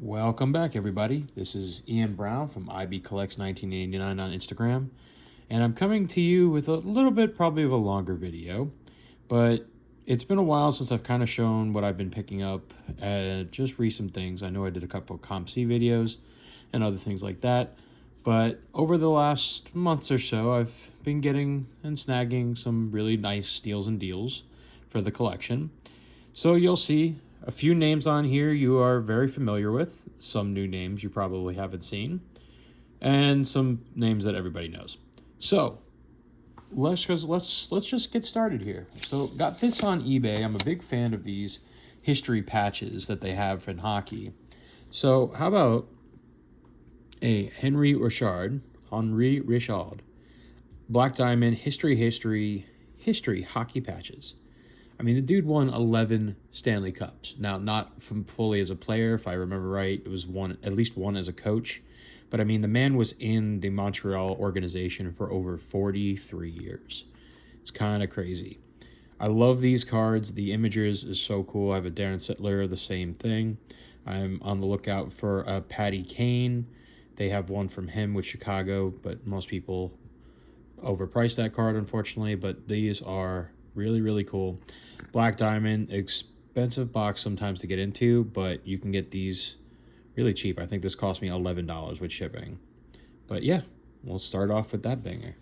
Welcome back, everybody. This is Ian Brown from IB Collects 1989 on Instagram, and I'm coming to you with a little bit probably of a longer video, but it's been a while since I've kind of shown what I've been picking up, just recent things. I know I did a couple of CompC videos and other things like that, but over the last months or so, I've been getting and snagging some really nice steals and deals for the collection. So you'll see a few names on here you are very familiar with, some new names you probably haven't seen, and some names that everybody knows. So let's just get started here. So got this on eBay. I'm a big fan of these history patches that they have in hockey. So how about a Henry Richard, Black Diamond history hockey patches. I mean, the dude won 11 Stanley Cups. Now, not from fully as a player, if I remember right. It was at least one as a coach. But I mean, the man was in the Montreal organization for over 43 years. It's kind of crazy. I love these cards. The images is so cool. I have a Darren Sittler, the same thing. I'm on the lookout for a Patty Kane. They have one from him with Chicago, but most people overpriced that card, unfortunately. But these are really, really cool. Black Diamond, expensive box sometimes to get into, but you can get these really cheap. I think this cost me $11 with shipping. But yeah, we'll start off with that banger.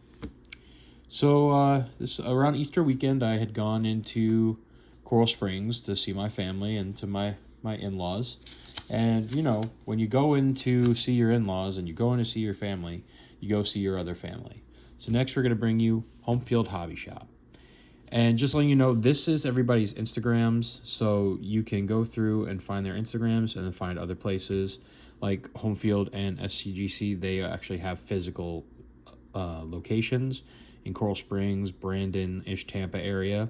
So this around Easter weekend, I had gone into Coral Springs to see my family and to my in-laws. And, you know, when you go in to see your in-laws and you go in to see your family, you go see your other family. So next we're going to bring you Home Field Hobby Shop. And just letting you know, this is everybody's Instagrams, so you can go through and find their Instagrams and then find other places like Homefield and SCGC. They actually have physical locations in Coral Springs, Brandon-ish Tampa area.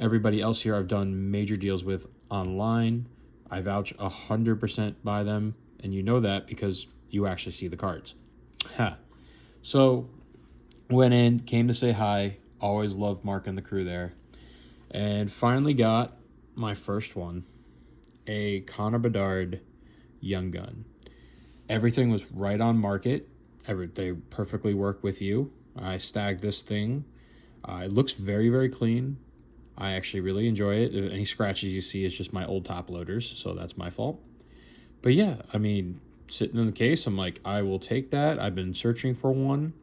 Everybody else here I've done major deals with online. I vouch 100% by them, and you know that because you actually see the cards. So went in, came to say hi. Always loved Mark and the crew there. And finally got my first one, a Connor Bedard Young Gun. Everything was right on market. They perfectly work with you. I snagged this thing. It looks very, very clean. I actually really enjoy it. Any scratches you see is just my old top loaders, so that's my fault. But yeah, I mean, sitting in the case, I'm like, I will take that. I've been searching for one.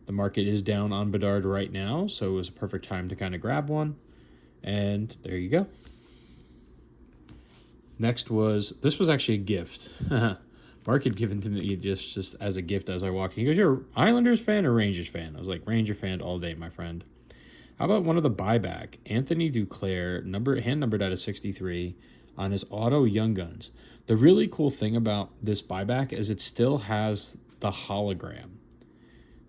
The market is down on Bedard right now, so it was a perfect time to kind of grab one. And there you go. Next this was actually a gift. Mark had given to me just as a gift as I walked. He goes, "You're an Islanders fan or Rangers fan?" I was like, "Ranger fan all day, my friend." How about one of the buyback? Anthony Duclair, hand numbered out of 63 on his auto Young Guns. The really cool thing about this buyback is it still has the hologram.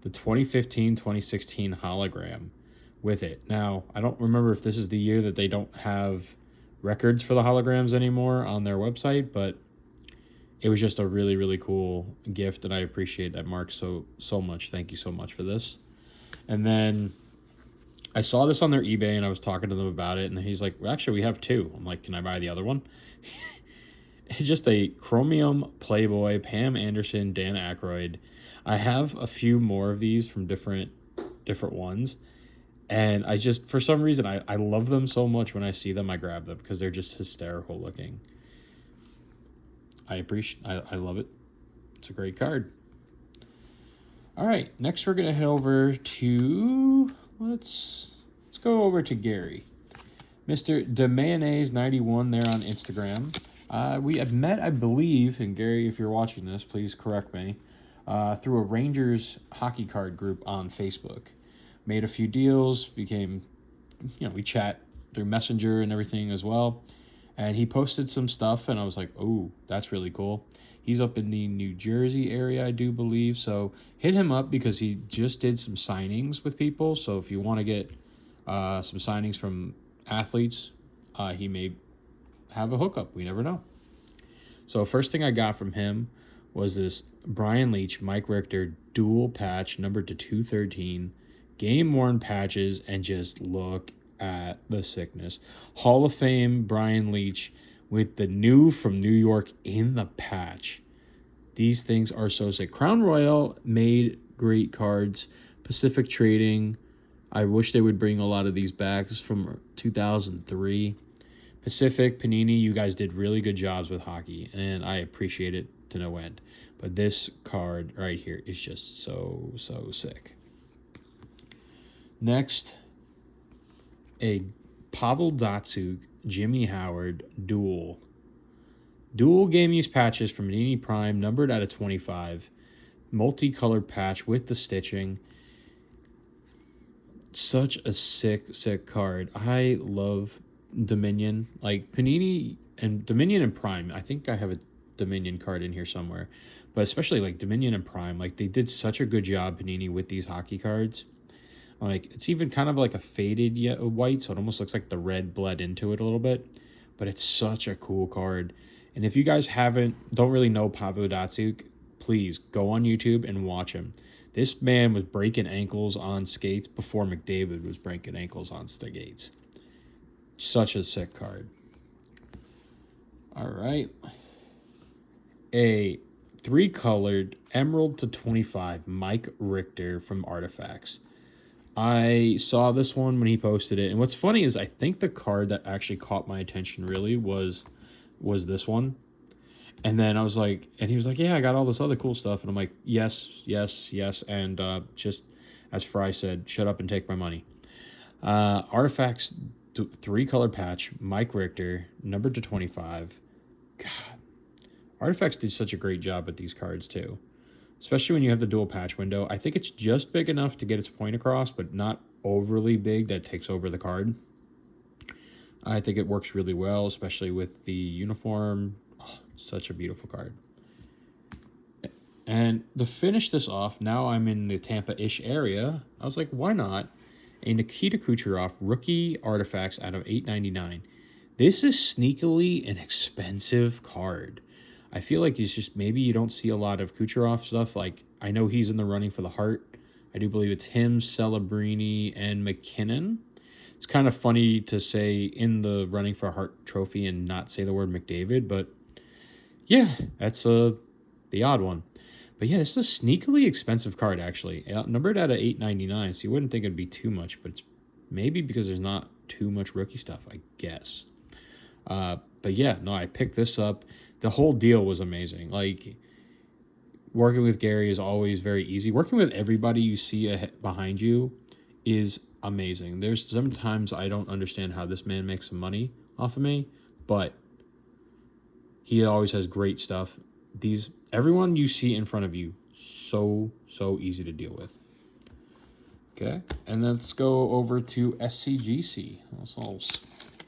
The 2015-2016 hologram with it. Now, I don't remember if this is the year that they don't have records for the holograms anymore on their website, but it was just a really, really cool gift, and I appreciate that, Mark, so much. Thank you so much for this. And then I saw this on their eBay, and I was talking to them about it, and he's like, well, actually, we have two. I'm like, can I buy the other one? It's just a Chromium Playboy, Pam Anderson, Dan Aykroyd. I have a few more of these from different ones, and I just, for some reason, I love them so much. When I see them, I grab them because they're just hysterical looking. I love it. It's a great card. All right, next we're gonna head over to let's go over to Gary, Mr. DeMayonnaise91 there on Instagram. We have met, I believe, and Gary, if you're watching this, please correct me, through a Rangers hockey card group on Facebook. Made a few deals, became, we chat through Messenger and everything as well. And he posted some stuff, and I was like, oh, that's really cool. He's up in the New Jersey area, I do believe. So hit him up because he just did some signings with people. So if you want to get some signings from athletes, he may have a hookup. We never know. So first thing I got from him was this Brian Leetch, Mike Richter dual patch numbered to 213, game worn patches, and just look at the sickness. Hall of Fame Brian Leetch with the new from New York in the patch. These things are so sick. Crown Royal made great cards. Pacific Trading, I wish they would bring a lot of these back. This is from 2003. Pacific, Panini, you guys did really good jobs with hockey, and I appreciate it to no end. But this card right here is just so, so sick. Next, a Pavel Datsyuk, Jimmy Howard dual. Dual game use patches from Panini Prime, numbered out of 25. Multicolored patch with the stitching. Such a sick, sick card. I love Dominion. Like Panini and Dominion and Prime. I think I have a Dominion card in here somewhere. But especially like Dominion and Prime. Like they did such a good job, Panini, with these hockey cards. Like it's even kind of like a faded yet white, so it almost looks like the red bled into it a little bit. But it's such a cool card. And if you guys don't really know Pavel Datsyuk, please go on YouTube and watch him. This man was breaking ankles on skates before McDavid was breaking ankles on skates. Such a sick card. All right. A 3-colored Emerald to 25 Mike Richter from Artifacts. I saw this one when he posted it. And what's funny is I think the card that actually caught my attention really was this one. And then I was like, and he was like, yeah, I got all this other cool stuff. And I'm like, yes, yes, yes. And just as Fry said, shut up and take my money. Artifacts 3-color patch, Mike Richter, numbered to 25. God, Artifacts did such a great job with these cards too. Especially when you have the dual patch window. I think it's just big enough to get its point across, but not overly big that takes over the card. I think it works really well, especially with the uniform. Oh, such a beautiful card. And to finish this off, now I'm in the Tampa-ish area. I was like, why not? A Nikita Kucherov rookie Artifacts out of $8.99. This is sneakily an expensive card. I feel like it's just maybe you don't see a lot of Kucherov stuff. Like I know he's in the running for the Hart. I do believe it's him, Celebrini, and McKinnon. It's kind of funny to say in the running for a Hart Trophy and not say the word McDavid, but yeah, that's the odd one. But yeah, this is a sneakily expensive card actually. Numbered out of $8.99, so you wouldn't think it'd be too much, but it's maybe because there's not too much rookie stuff, I guess. But yeah, no, I picked this up. The whole deal was amazing. Like, working with Gary is always very easy. Working with everybody you see behind you is amazing. There's sometimes I don't understand how this man makes some money off of me, but he always has great stuff. Everyone you see in front of you, so easy to deal with. Okay, and let's go over to SCGC. This little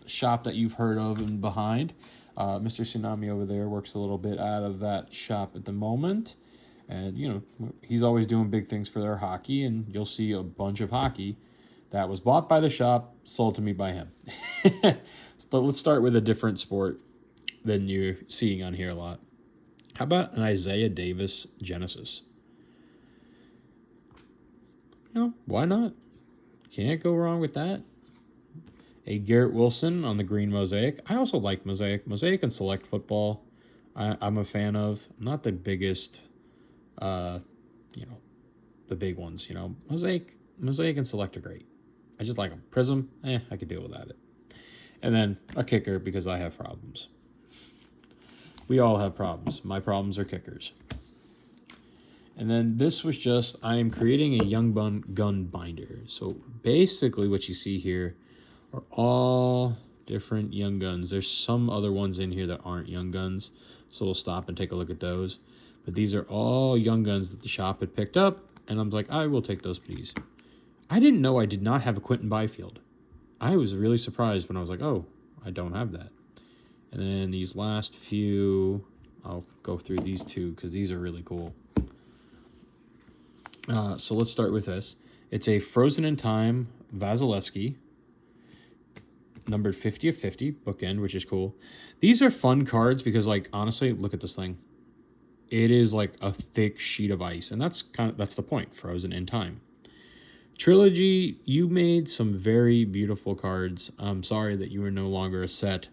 shop that you've heard of and behind. Mr. Tsunami over there works a little bit out of that shop at the moment. And, you know, he's always doing big things for their hockey, and you'll see a bunch of hockey that was bought by the shop, sold to me by him. But let's start with a different sport than you're seeing on here a lot. How about an Isaiah Davis Genesis? You know, why not? Can't go wrong with that. A Garrett Wilson on the green Mosaic. I also like Mosaic. Mosaic and Select Football, I'm a fan of. I'm not the biggest, the big ones. Mosaic and Select are great. I just like them. Prism, I could deal without it. And then a kicker because I have problems. We all have problems. My problems are kickers. And then this was just, I am creating a Young Gun binder. So basically what you see here are all different Young Guns. There's some other ones in here that aren't Young Guns, so we'll stop and take a look at those. But these are all Young Guns that the shop had picked up, and I'm like, I will take those, please. I didn't know I did not have a Quentin Byfield. I was really surprised when I was like, oh, I don't have that. And then these last few, I'll go through these two because these are really cool. So let's start with this. It's a Frozen in Time Vasilevsky, numbered 50 of 50, bookend, which is cool. These are fun cards because, like, honestly, look at this thing. It is like a thick sheet of ice, and that's the point. Frozen in Time. Trilogy, you made some very beautiful cards. I'm sorry that you are no longer a set.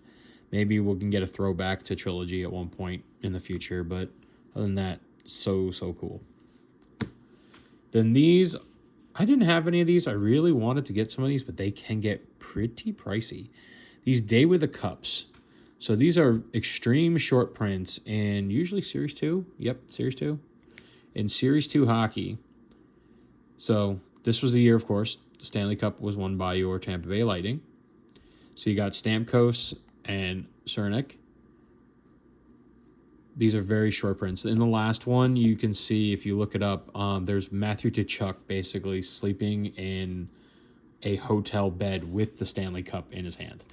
Maybe we can get a throwback to Trilogy at one point in the future, but other than that, so cool. Then these, I didn't have any of these. I really wanted to get some of these, but they can get pretty pricey. These Day with the Cups. So these are extreme short prints and usually Series 2. Yep, Series 2. In Series 2 hockey. So this was the year, of course, the Stanley Cup was won by your Tampa Bay Lightning. So you got Stamkos and Cernak. These are very short prints. In the last one, you can see, if you look it up, there's Matthew Tkachuk basically sleeping in a hotel bed with the Stanley Cup in his hand.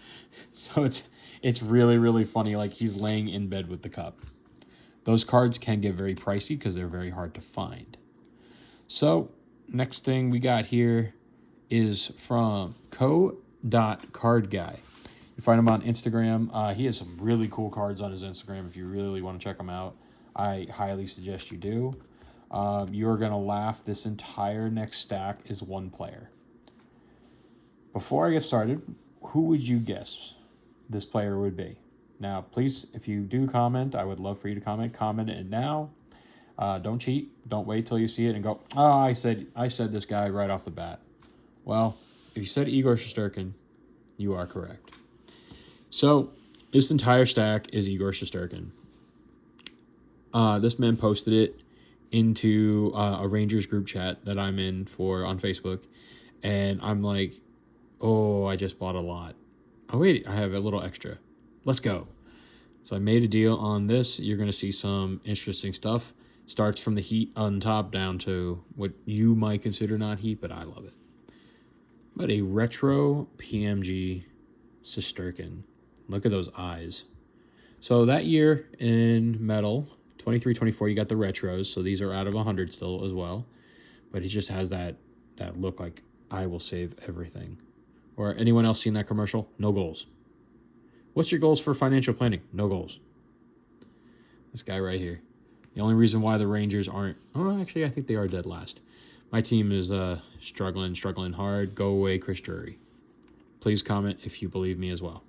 So it's really, really funny. Like, he's laying in bed with the cup. Those cards can get very pricey because they're very hard to find. So next thing we got here is from co.cardguy. You find him on Instagram. He has some really cool cards on his Instagram. If you really want to check him out, I highly suggest you do. You're going to laugh. This entire next stack is one player. Before I get started, who would you guess this player would be? Now, please, if you do comment, I would love for you to comment. Comment it now. Don't cheat. Don't wait till you see it and go, oh, I said this guy right off the bat. Well, if you said Igor Shesterkin, you are correct. So this entire stack is Igor Shesterkin. This man posted it into a Rangers group chat that I'm in on Facebook. And I'm like, oh, I just bought a lot. Oh, wait, I have a little extra. Let's go. So I made a deal on this. You're going to see some interesting stuff. Starts from the Heat on top down to what you might consider not Heat, but I love it. But a retro PMG Shesterkin. Look at those eyes. So that year in metal, 23-24, you got the retros. So these are out of 100 still as well. But he just has that look like, I will save everything. Or anyone else seen that commercial? No goals. What's your goals for financial planning? No goals. This guy right here. The only reason why the Rangers aren't... Oh, actually, I think they are dead last. My team is struggling hard. Go away, Chris Drury. Please comment if you believe me as well.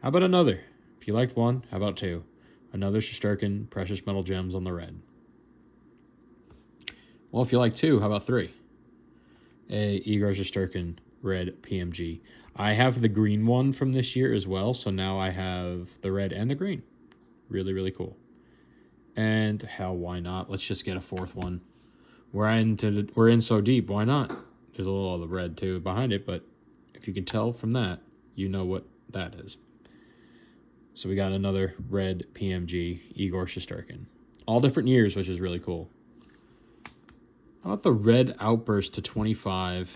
How about another? If you liked one, how about two? Another Shesterkin, Precious Metal Gems on the red. Well, if you like two, how about three? A Igor Shesterkin, red PMG. I have the green one from this year as well, so now I have the red and the green. Really, really cool. And hell, why not? Let's just get a fourth one. We're in so deep. Why not? There's a little of the red too behind it, but if you can tell from that, you know what that is. So we got another red PMG Igor Shesterkin. All different years, which is really cool. How about the red Outburst to 25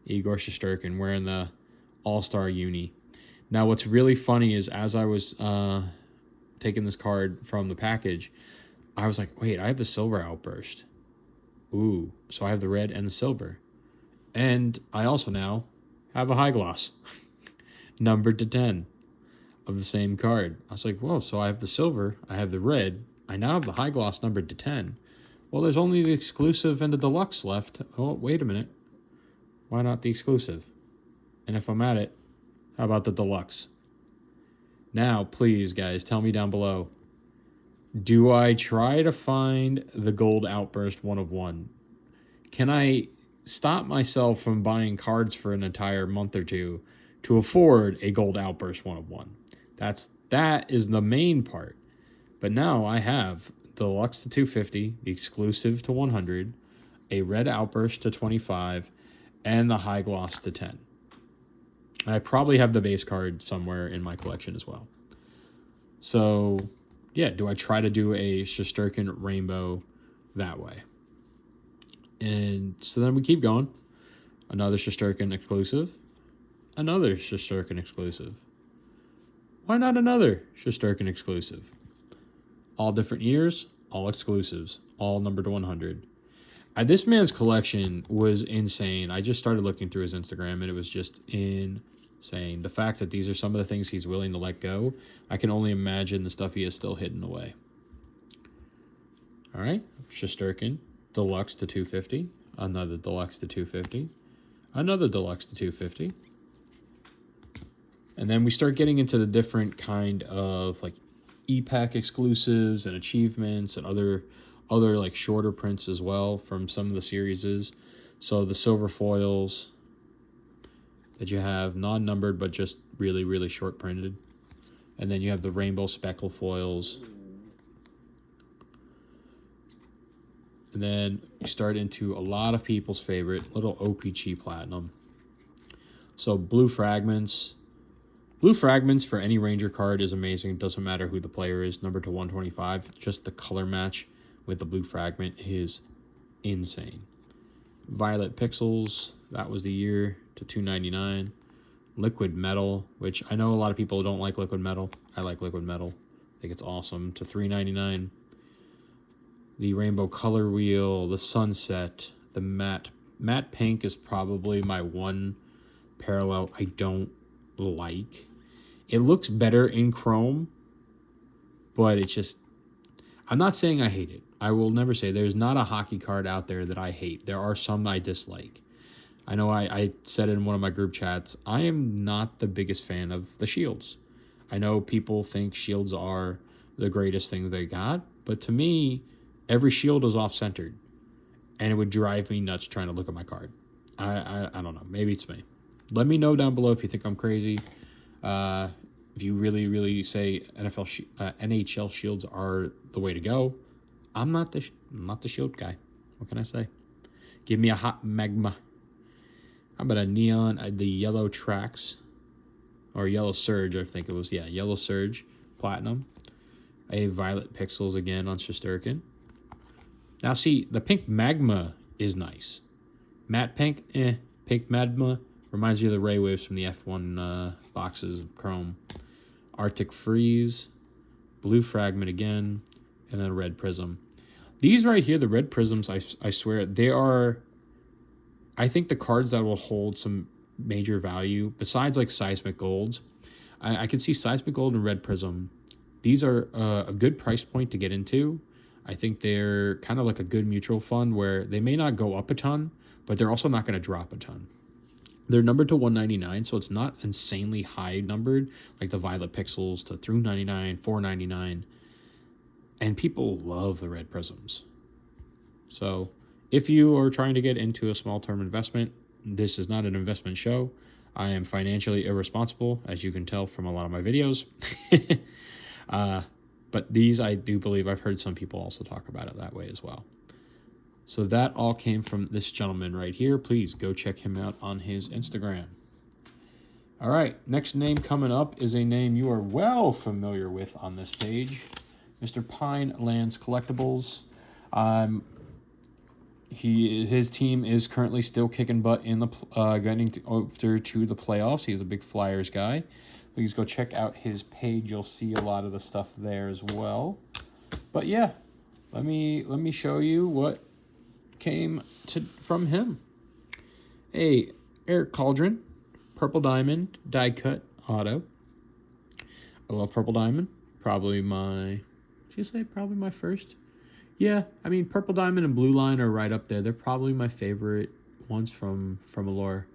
Igor Shesterkin wearing the All-Star uni? Now, what's really funny is as I was taking this card from the package, I was like, wait, I have the silver Outburst. Ooh, so I have the red and the silver. And I also now have a high gloss, numbered to 10 of the same card. I was like, whoa, so I have the silver, I have the red, I now have the high gloss numbered to 10. Well, there's only the exclusive and the deluxe left. Oh, wait a minute. Why not the exclusive? And if I'm at it, how about the deluxe? Now, please, guys, tell me down below. Do I try to find the gold Outburst 1 of 1? Can I stop myself from buying cards for an entire month or two to afford a gold Outburst 1 of 1? That is the main part. But now I have the deluxe to 250, the exclusive to 100, a red Outburst to 25, and the high gloss to 10. I probably have the base card somewhere in my collection as well. So, yeah, do I try to do a Shesterkin rainbow that way? And so then we keep going. Another Shesterkin exclusive. Another Shesterkin exclusive. Why not another Shesterkin exclusive? All different years, all exclusives, all numbered to 100. This man's collection was insane. I just started looking through his Instagram, and it was just insane. The fact that these are some of the things he's willing to let go, I can only imagine the stuff he has still hidden away. All right, Shesterkin, deluxe to 250. Another deluxe to 250. Another deluxe to 250. And then we start getting into the different kind of like e-pack exclusives and achievements and other like shorter prints as well from some of the series. So the silver foils that you have non-numbered but just really, really short printed. And then you have the rainbow speckle foils. And then you start into a lot of people's favorite, little OPC Platinum. So blue fragments. Blue fragments for any Ranger card is amazing. It doesn't matter who the player is, number to 125. Just the color match with the blue fragment is insane. Violet Pixels, that was the year, to $2.99. Liquid Metal, which I know a lot of people don't like Liquid Metal. I like Liquid Metal. I think it's awesome, to $3.99. The Rainbow Color Wheel, the Sunset, the Matte Pink is probably my one parallel I don't like. It looks better in chrome, but it's just, I'm not saying I hate it. I will never say there's not a hockey card out there that I hate. There are some I dislike. I know I said it in one of my group chats, I am not the biggest fan of the shields. I know people think shields are the greatest things they got, but to me, every shield is off-centered, and it would drive me nuts trying to look at my card. I don't know. Maybe it's me. Let me know down below if you think I'm crazy. If you really, really say NHL shields are the way to go. I'm not the shield guy. What can I say? Give me a hot magma. How about a neon, the yellow tracks, or yellow surge, I think it was. Yeah, yellow surge, platinum. A violet pixels again on Shesterkin. Now see, the pink magma is nice. Matte pink, Pink magma reminds you of the ray waves from the F1 boxes of chrome. Arctic freeze, blue fragment again, and then red prism. These right here, the red prisms, I swear, they are, I think, the cards that will hold some major value besides like seismic golds. I can see seismic gold and red prism. These are a good price point to get into. I think they're kind of like a good mutual fund where they may not go up a ton, but they're also not going to drop a ton. They're numbered to 199, so it's not insanely high numbered like the Violet Pixels to $3.99, $4.99. And people love the red prisms. So if you are trying to get into a small term investment, this is not an investment show. I am financially irresponsible, as you can tell from a lot of my videos. But these, I do believe, I've heard some people also talk about it that way as well. So that all came from this gentleman right here. Please go check him out on his Instagram. All right, next name coming up is a name you are well familiar with on this page, Mr. Pine Lands Collectibles. His team is currently still kicking butt in the getting over to the playoffs. He's a big Flyers guy. Please go check out his page. You'll see a lot of the stuff there as well. But yeah, let me show you what came from him. Hey, Eric Cauldron, Purple Diamond, die cut auto. I love Purple Diamond. Probably my first. Yeah, I mean, Purple Diamond and Blue Line are right up there. They're probably my favorite ones from Allure.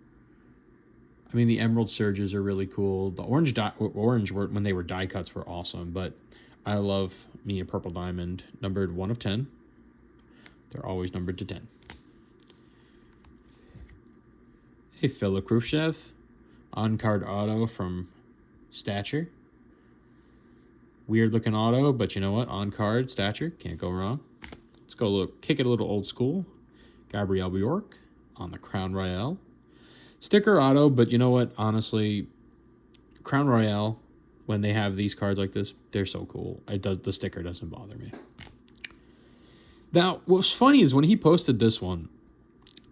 I mean, the Emerald Surges are really cool. The orange were, when they were die cuts, were awesome. But I love me a Purple Diamond, numbered 1 of 10. They're always numbered to 10. Hey, Philip Khrushchev, on-card auto from Stature. Weird looking auto, but you know what? On-card Stature, can't go wrong. Let's go kick it a little old school. Gabrielle Bjork on the Crown Royale. Sticker auto, but you know what? Honestly, Crown Royale, when they have these cards like this, they're so cool. The sticker doesn't bother me. Now, what's funny is when he posted this one,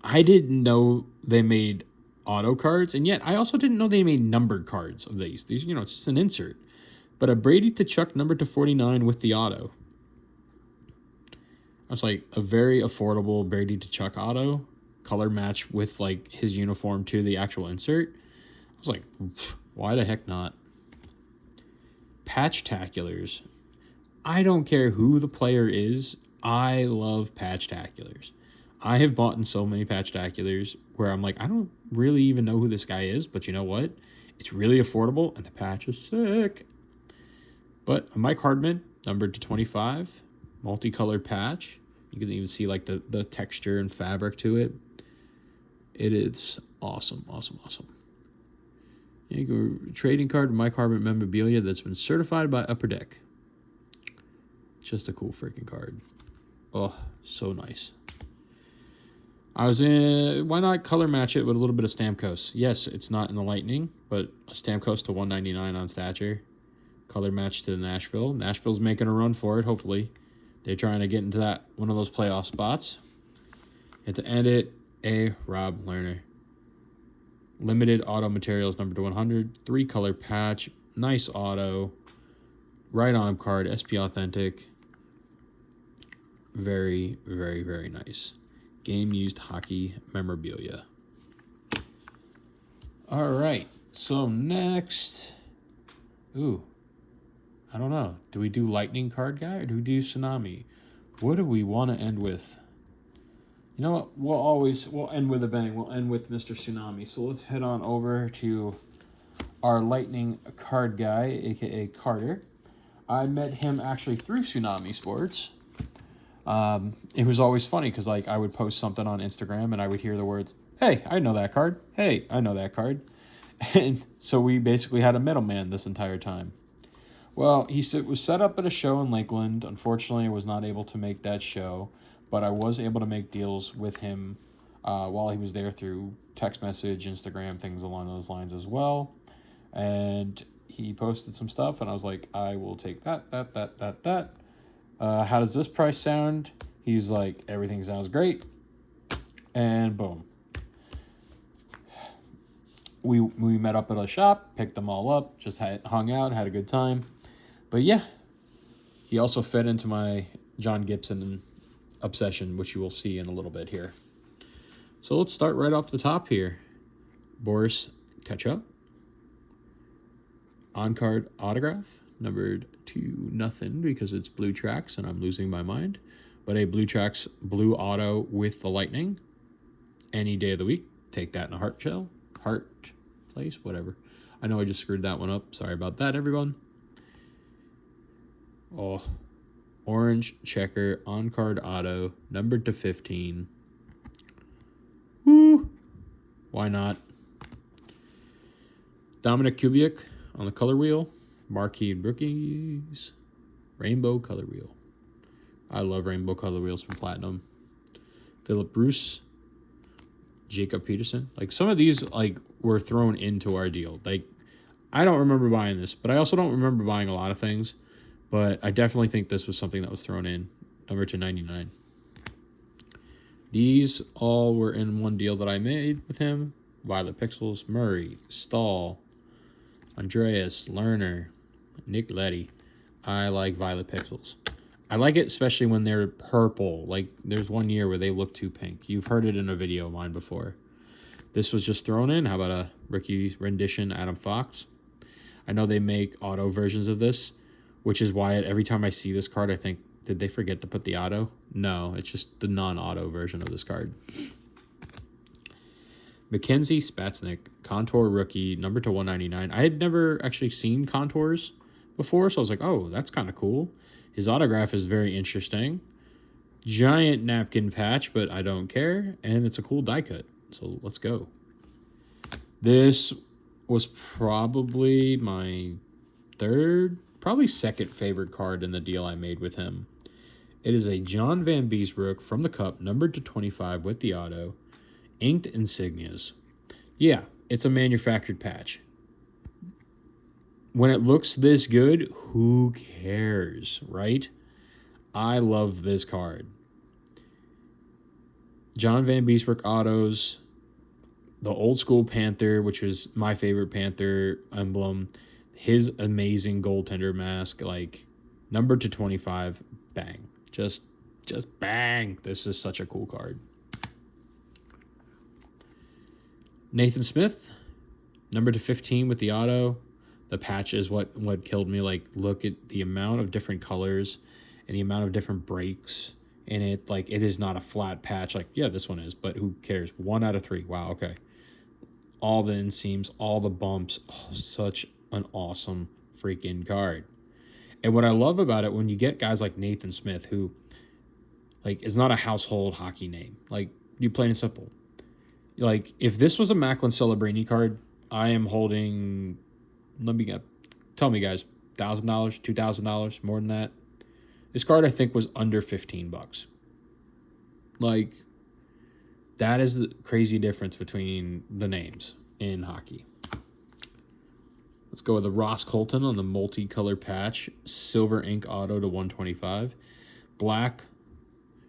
I didn't know they made auto cards, and yet I also didn't know they made numbered cards of these. These, it's just an insert. But a Brady Tkachuk numbered to 49 with the auto. That's like a very affordable Brady Tkachuk auto. Color match with like his uniform to the actual insert. I was like, why the heck not? Patch-taculars. I don't care who the player is. I love patch-taculars. I have bought in so many patch-taculars where I'm like, I don't really even know who this guy is, but you know what? It's really affordable, and the patch is sick. But a Mike Hardman, numbered to 25, multicolored patch. You can even see like the texture and fabric to it. It is awesome, awesome, awesome. You go trading card, Mike Hardman memorabilia that's been certified by Upper Deck. Just a cool freaking card. Oh, so nice. Why not color match it with a little bit of Stamkos? Yes, it's not in the Lightning, but a Stamkos to 199 on stature. Color match to Nashville. Nashville's making a run for it, hopefully. They're trying to get into that one of those playoff spots. And to end it, a Rob Lerner. Limited auto materials, number to 100. 3-color patch. Nice auto. Right on card. SP Authentic. Very, very, very nice. Game used hockey memorabilia. All right. So next. Ooh. I don't know. Do we do Lightning card guy or do we do Tsunami? What do we want to end with? You know what? We'll end with a bang. We'll end with Mr. Tsunami. So let's head on over to our Lightning card guy, aka Carter. I met him actually through Tsunami Sports. It was always funny because like I would post something on Instagram and I would hear the words, "Hey, I know that card. Hey, I know that card." And so we basically had a middleman this entire time. Well, was set up at a show in Lakeland. Unfortunately, I was not able to make that show, but I was able to make deals with him while he was there through text message, Instagram, things along those lines as well. And he posted some stuff, and I was like, I will take that. How does this price sound? He's like, everything sounds great. And boom. We met up at a shop, picked them all up, just hung out, had a good time. But yeah, he also fed into my John Gibson obsession, which you will see in a little bit here. So let's start right off the top here. Boris Kachuk. On-card autograph, numbered to nothing because it's Blue Tracks and I'm losing my mind. But a Blue Tracks blue auto with the Lightning. Any day of the week. Take that in a heart shell. Heart place, whatever. I know I just screwed that one up. Sorry about that, everyone. Oh, orange checker on-card auto, numbered to 15. Woo! Why not? Dominic Kubiak on the color wheel. Marquee rookies. Rainbow color wheel. I love rainbow color wheels from Platinum. Philip Bruce. Jacob Peterson. Like some of these like were thrown into our deal. Like I don't remember buying this, but I also don't remember buying a lot of things. But I definitely think this was something that was thrown in. Number to 99. These all were in one deal that I made with him. Violet Pixels, Murray, Stahl, Andreas, Lerner, Nick Leddy. I like Violet Pixels. I like it especially when they're purple. Like there's one year where they look too pink. You've heard it in a video of mine before. This was just thrown in. How about a rookie rendition, Adam Fox? I know they make auto versions of this, which is why every time I see this card, I think, did they forget to put the auto? No, it's just the non-auto version of this card. Mackenzie Spatsnik, Contour rookie, number to 199. I had never actually seen Contours before, so I was like, oh, that's kind of cool. His autograph is very interesting. Giant napkin patch, but I don't care. And it's a cool die cut, so let's go. This was probably my probably second favorite card in the deal I made with him. It is a John Van Beesbrook from the Cup, numbered to 25 with the auto. Inked insignias. Yeah, it's a manufactured patch. When it looks this good, who cares, right? I love this card. John Van Beesbrook autos. The old school Panther, which was my favorite Panther emblem. His amazing goaltender mask, like number to 25, bang. Just bang. This is such a cool card. Nathan Smith, number to 15 with the auto. The patch is what killed me. Like, look at the amount of different colors and the amount of different breaks in it. Like, it is not a flat patch. Like, yeah, this one is, but who cares? 1 out of 3. Wow, okay. all the inseams, all the bumps. Oh, such an awesome freaking card. And what I love about it, when you get guys like Nathan Smith, who like is not a household hockey name, like you plain and simple. Like if this was a Macklin Celebrini card, I am holding. Let me get. Tell me, guys, $1,000, $2,000, more than that. This card I think was under $15. Like that is the crazy difference between the names in hockey. Let's go with the Ross Colton on the multicolor patch, silver ink auto to 125. Black.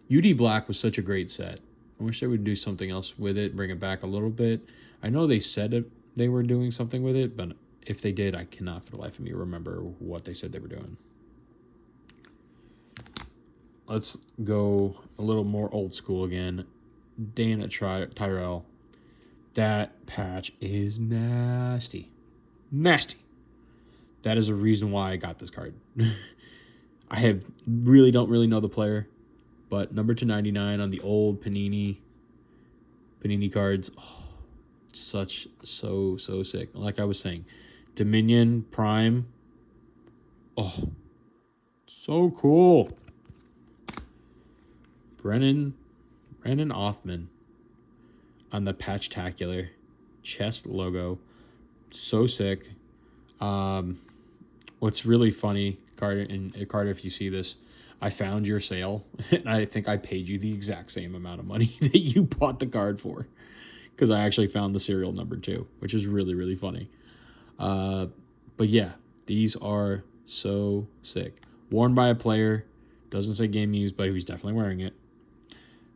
UD Black was such a great set. I wish they would do something else with it, bring it back a little bit. I know they said they were doing something with it, but if they did, I cannot for the life of me remember what they said they were doing. Let's go a little more old school again. Dana Tyrell. That patch is nasty. Nasty. That is a reason why I got this card. I don't really know the player, but number 299 on the old Panini cards. Oh, so sick. Like I was saying, Dominion Prime. Oh, so cool. Brennan Othman on the Patchtacular chest logo. So sick. What's really funny, Carter, if you see this, I found your sale, and I think I paid you the exact same amount of money that you bought the card for, because I actually found the serial number too, which is really, really funny. But yeah, these are so sick. Worn by a player, doesn't say game used, but he was definitely wearing it.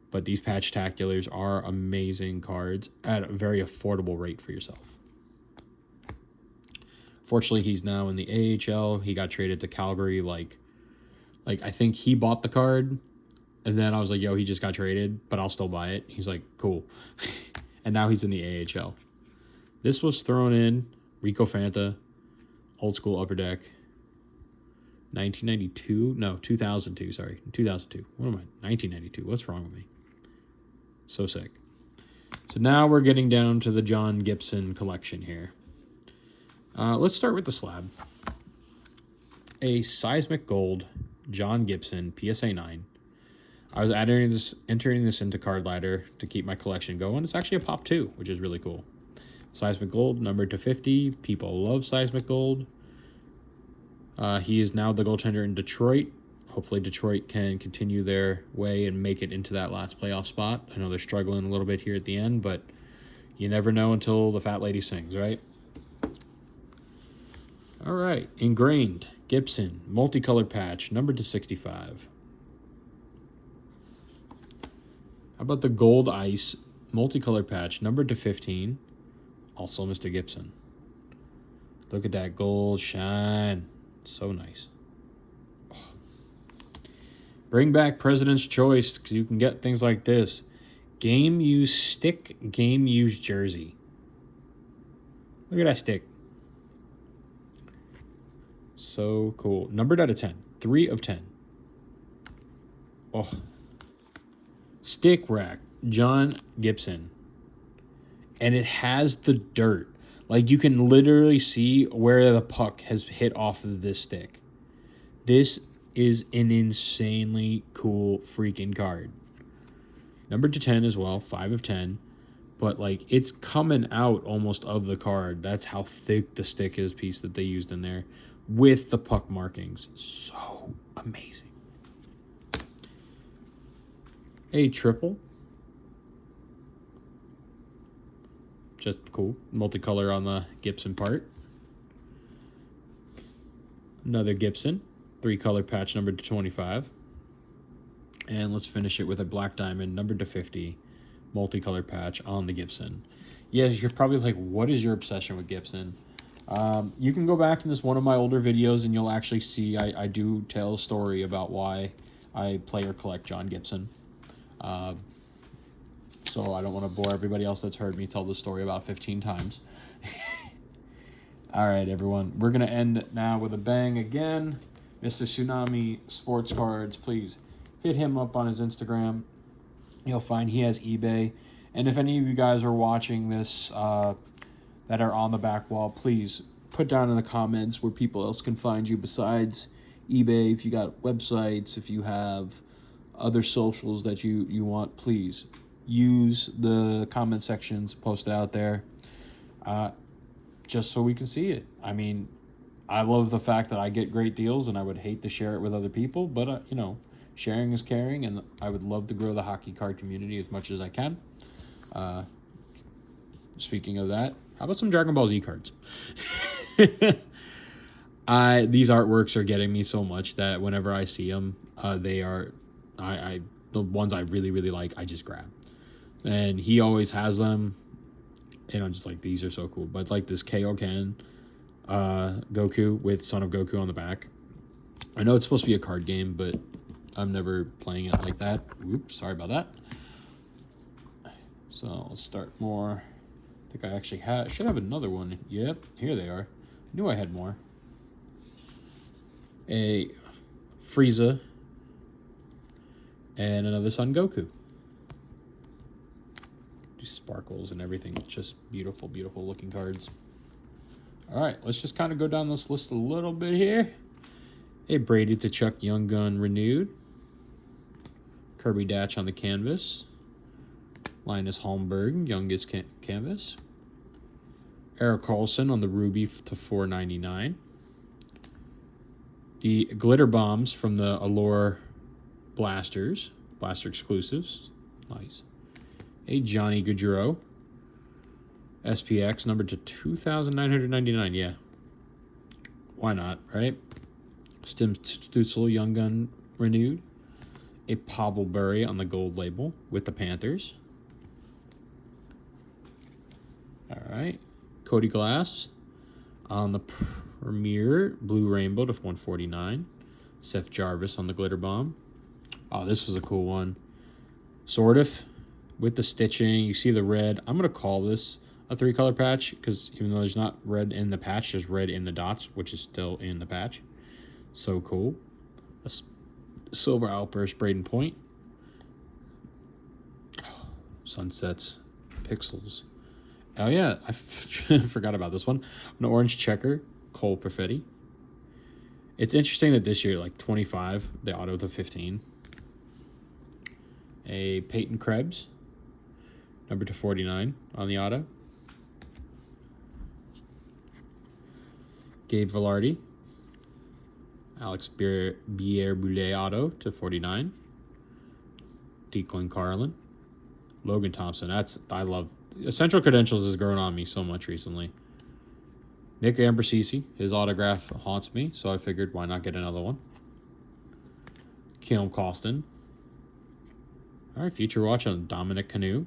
But these Patchtaculars are amazing cards at a very affordable rate for yourself. Fortunately, he's now in the AHL. He got traded to Calgary. Like I think he bought the card, and then I was like, yo, he just got traded, but I'll still buy it. He's like, cool. And now he's in the AHL. This was thrown in Rico Fanta, old school Upper Deck. 1992? No, 2002, sorry. 2002. What am I? 1992. What's wrong with me? So sick. So now we're getting down to the John Gibson collection here. Let's start with the slab. A Seismic Gold John Gibson PSA 9. I was entering this into Card Ladder to keep my collection going. It's actually a Pop 2, which is really cool. Seismic Gold, numbered to 50. People love Seismic Gold. He is now the goaltender in Detroit. Hopefully Detroit can continue their way and make it into that last playoff spot. I know they're struggling a little bit here at the end, but you never know until the fat lady sings, right? All right, Ingrained Gibson, multicolor patch, numbered to 65. How about the Gold Ice multicolor patch, numbered to 15? Also Mr. Gibson. Look at that gold shine. So nice. Oh. Bring back President's Choice, because you can get things like this. Game Used Stick, Game Used Jersey. Look at that stick. So cool. Numbered out of 10. 3 of 10. Oh. Stick rack. John Gibson. And it has the dirt. Like, you can literally see where the puck has hit off of this stick. This is an insanely cool freaking card. Numbered to 10 as well. 5 of 10. But, like, it's coming out almost of the card. That's how thick the stick is piece that they used in there. With the puck markings. So amazing. A triple. Just cool. Multicolor on the Gibson part. Another Gibson. 3-color patch numbered to 25. And let's finish it with a Black Diamond numbered to 50. Multicolor patch on the Gibson. Yes, you're probably like, what is your obsession with Gibson? You can go back in this one of my older videos and you'll actually see I do tell a story about why I play or collect John Gibson. So I don't want to bore everybody else that's heard me tell this story about 15 times. All right, everyone. We're going to end now with a bang again. Mr. Tsunami Sports Cards, please hit him up on his Instagram. You'll find he has eBay. And if any of you guys are watching this that are on the back wall, please put down in the comments where people else can find you besides eBay. If you got websites, if you have other socials that you want, please use the comment sections, post it out there, just so we can see it. I mean, I love the fact that I get great deals, and I would hate to share it with other people, but sharing is caring, and I would love to grow the hockey card community as much as I can. Speaking of that, how about some Dragon Ball Z cards? These artworks are getting me so much that whenever I see them, they are, the ones I really, really like, I just grab. And he always has them, and I'm just like, these are so cool. But like this Kaioken Goku with Son of Goku on the back. I know it's supposed to be a card game, but I'm never playing it like that. Oops, sorry about that. So let's start more. I think I actually should have another one. Yep, here they are. I knew I had more. A Frieza and another Son Goku. These sparkles and everything. It's just beautiful, beautiful looking cards. All right, let's just kind of go down this list a little bit here. A Brady Tkachuk Young Gun renewed. Kirby Datch on the canvas. Linus Holmberg, youngest canvas. Erik Karlsson on the Ruby to 499. The Glitter Bombs from the Allure Blasters, Blaster exclusives. Nice. A Johnny Gaudreau. SPX numbered to 2,999. Yeah. Why not, right? Tim Stützle Young Gun renewed. A Pavel Bure on the gold label with the Panthers. All right. Cody Glass on the Premier Blue Rainbow to 149. Seth Jarvis on the Glitter Bomb. Oh, this was a cool one. Sort of. With the stitching. You see the red. I'm going to call this a 3-color patch because even though there's not red in the patch, there's red in the dots, which is still in the patch. So cool. A Silver Outburst Braden Point. Sunsets. Pixels. Oh, yeah. I forgot about this one. An Orange Checker. Cole Perfetti. It's interesting that this year, like 25, they auto to 15. A Peyton Krebs. Number to 49 on the auto. Gabe Velarde. Alex Bier-Boulet auto to 49. Declan Carlin. Logan Thompson. I love. Essential Credentials has grown on me so much recently. Nick Ambrosisi. His autograph haunts me, so I figured why not get another one. Kilm Costin. All right, Future Watch on Dominic Canoe.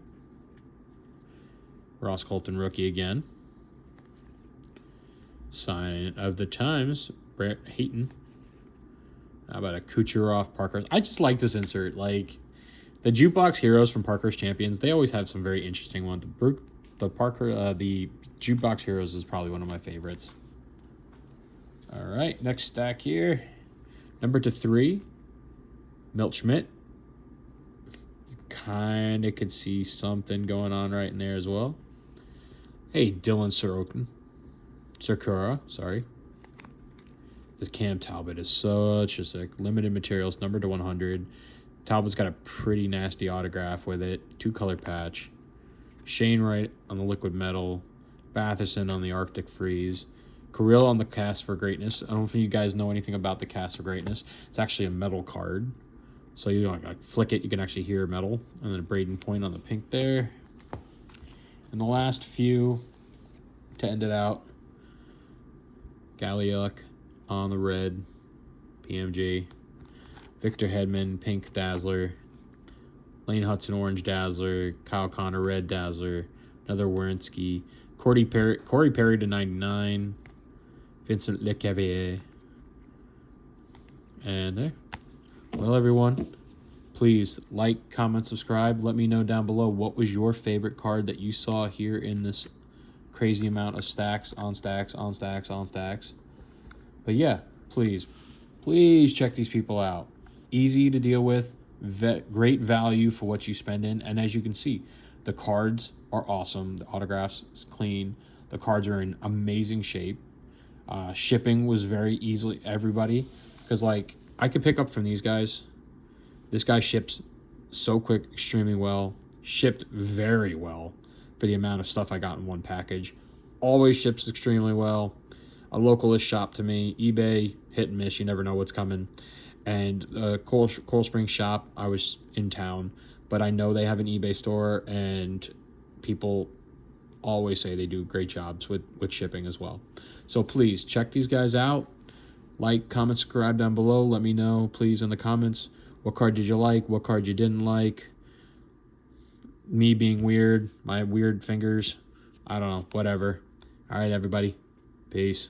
Ross Colton rookie again. Sign of the Times, Brett Hayton. How about a Kucherov Parkhurst? I just like this insert. Like, the Jukebox Heroes from Parkhurst Champions, they always have some very interesting ones. The Jukebox Heroes is probably one of my favorites. All right, next stack here. Number to 3, Milt Schmidt. You kind of could see something going on right in there as well. Hey, Dylan Sakura, sorry. The Cam Talbot is such a sick. Limited materials, number to 100. Talbot's got a pretty nasty autograph with it. 2-color patch. Shane Wright on the Liquid Metal. Batherson on the Arctic Freeze. Kirill on the Cast for Greatness. I don't know if you guys know anything about the Cast for Greatness. It's actually a metal card. So you don't like flick it, you can actually hear metal. And then a Braden Point on the pink there. And the last few to end it out. Galliuk on the red. PMG. Victor Hedman, pink Dazzler. Lane Hudson, orange Dazzler. Kyle Connor, red Dazzler. Another Werenski. Corey Perry to 99. Vincent Lecavalier. And there. Well, everyone, please like, comment, subscribe. Let me know down below what was your favorite card that you saw here in this crazy amount of stacks on stacks on stacks on stacks. But yeah, please check these people out. Easy to deal with, great value for what you spend in. And as you can see, the cards are awesome. The autographs is clean. The cards are in amazing shape. Shipping was very easily everybody, because like I could pick up from these guys. This guy ships so quick, extremely well. Shipped very well for the amount of stuff I got in one package. Always ships extremely well. A localist shop to me. eBay, hit and miss. You never know what's coming. And Coral Springs shop, I was in town, but I know they have an eBay store, and people always say they do great jobs with shipping as well. So please check these guys out. Like, comment, subscribe down below. Let me know, please, in the comments. What card did you like? What card you didn't like? Me being weird. My weird fingers. I don't know. Whatever. All right, everybody. Peace.